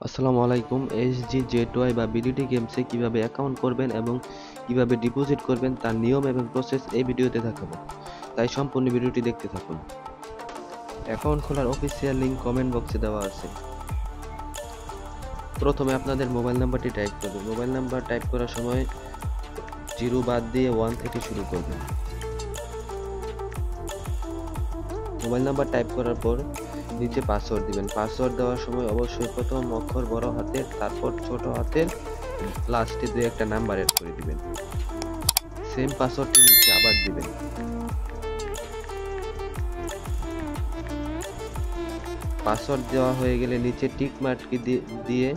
আসসালামু আলাইকুম। SGZY বা BDT গেমসে কিভাবে অ্যাকাউন্ট করবেন এবং কিভাবে ডিপোজিট করবেন তার নিয়ম এবং প্রসেস এই ভিডিওতে দেখাবো, তাই সম্পূর্ণ ভিডিওটি দেখতে থাকুন। অ্যাকাউন্ট খোলার অফিসিয়াল লিংক কমেন্ট বক্সে দেওয়া আছে। প্রথমে আপনাদের মোবাইল নাম্বারটি টাইপ করবেন। মোবাইল নাম্বার টাইপ করার সময় 0 বাদ দিয়ে 1 থেকে শুরু করবেন। মোবাইল নাম্বার টাইপ করার পর নিচে পাসওয়ার্ড দিবেন। পাসওয়ার্ড দেওয়ার সময় অবশ্যই প্রথম অক্ষর বড় হাতের, তারপর ছোট হাতের, লাস্টে 2-1টা নাম্বার এড করে দিবেন। সেম পাসওয়ার্ডটি নিচে আবার দিবেন। পাসওয়ার্ড দেওয়া হয়ে গেলে নিচে টিক মার্কটি দিয়ে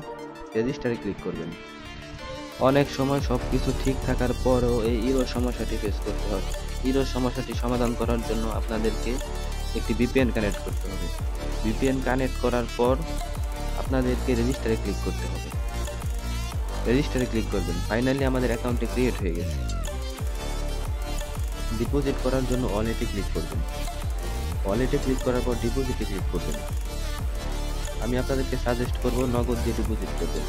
রেজিস্টারে ক্লিক করবেন। অনেক সময় সবকিছু ঠিক থাকার পরও এই ইরর সমস্যাটি ফেস করতে হয়। ইরর সমস্যাটি সমাধান করার জন্য আপনাদেরকে একটি VPN কানেক্ট করতে হবে। VPN কানেক্ট করার পর আপনাদেরকে রেজিস্টারে ক্লিক করতে হবে। রেজিস্টারে ক্লিক করবেন। ফাইনালি আমাদের অ্যাকাউন্টটি ক্রিয়েট হয়ে গেছে। ডিপোজিট করার জন্য ওয়ালেটে ক্লিক করবেন। ওয়ালেটে ক্লিক করার পর ডিপোজিটে ক্লিক করবেন। আমি আপনাদেরকে সাজেস্ট করব নগদ দিয়ে ডিপোজিট করবেন।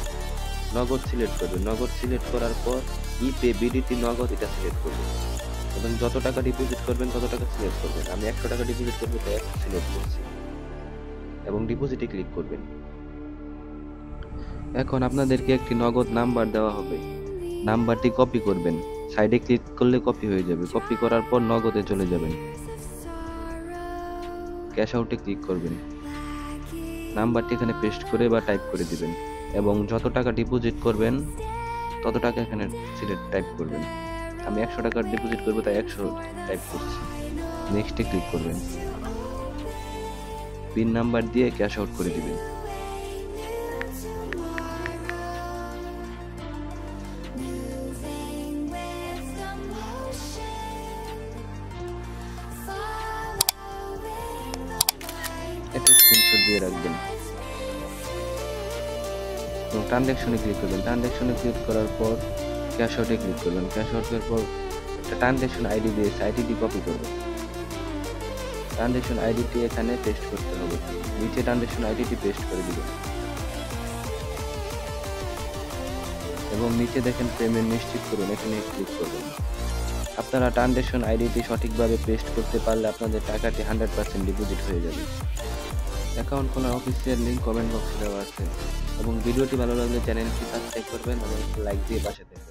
নগদ সিলেক্ট করবেন। নগদ সিলেক্ট করার পর ইপে BDT নগদ এটা সিলেক্ট করবেন এবং যত টাকা ডিপোজিট করবেন তত টাকা সিলেক্ট করবেন। আমি 100 টাকা ডিপোজিট করব তাই 100 সিলেক্ট করছি এবং ডিপোজিটে ক্লিক করবেন। এখন আপনাদেরকে একটি নগদ নাম্বার দেওয়া হবে। নাম্বারটি কপি করবেন। সাইডে ক্লিক করলে কপি হয়ে যাবে। কপি করার পর নগদে চলে যাবেন। ক্যাশ আউটে ক্লিক করবেন। নাম্বারটি এখানে পেস্ট করে বা টাইপ করে দিবেন এবং যত টাকা ডিপোজিট করবেন তত টাকা এখানে সিলেক্ট টাইপ করবেন। আমি 100 টাকা ডিপোজিট করব তাই 100 টাইপ করছি। নেক্সটে ক্লিক করবেন। পিন নাম্বার দিয়ে ক্যাশ আউট করে দিবেন। এটা স্ক্রিনশট দিয়ে রাখবেন এবং ট্রানজাকশনে ক্লিক করবেন। ট্রানজাকশনে ক্লিক করার পর ক্যাশ আউটে ক্লিক করবেন। ক্যাশ আউটের পর একটা ট্রানজাকশন আইডি দিয়ে আইডিটি কপি করবেন। ট্রানজাকশন আইডিটি এখানে পেস্ট করতে হবে। নিচে ট্রানজাকশন আইডিটি পেস্ট করে দিবেন এবং নিচে দেখেন পেমেন্ট নিশ্চিত করুন, এখানে ক্লিক করবেন। আপনারা ট্রানজাকশন আইডিটি সঠিকভাবে পেস্ট করতে পারলে আপনাদের টাকাটি 100% ডিপোজিট হয়ে যাবে। অ্যাকাউন্ট খোলার অফিসিয়াল লিংক কমেন্ট বক্সে দেওয়া আছে এবং ভিডিওটি ভালো লাগলে চ্যানেলটি সাবস্ক্রাইব করবেন এবং লাইক দিয়ে পাশে থাকবেন।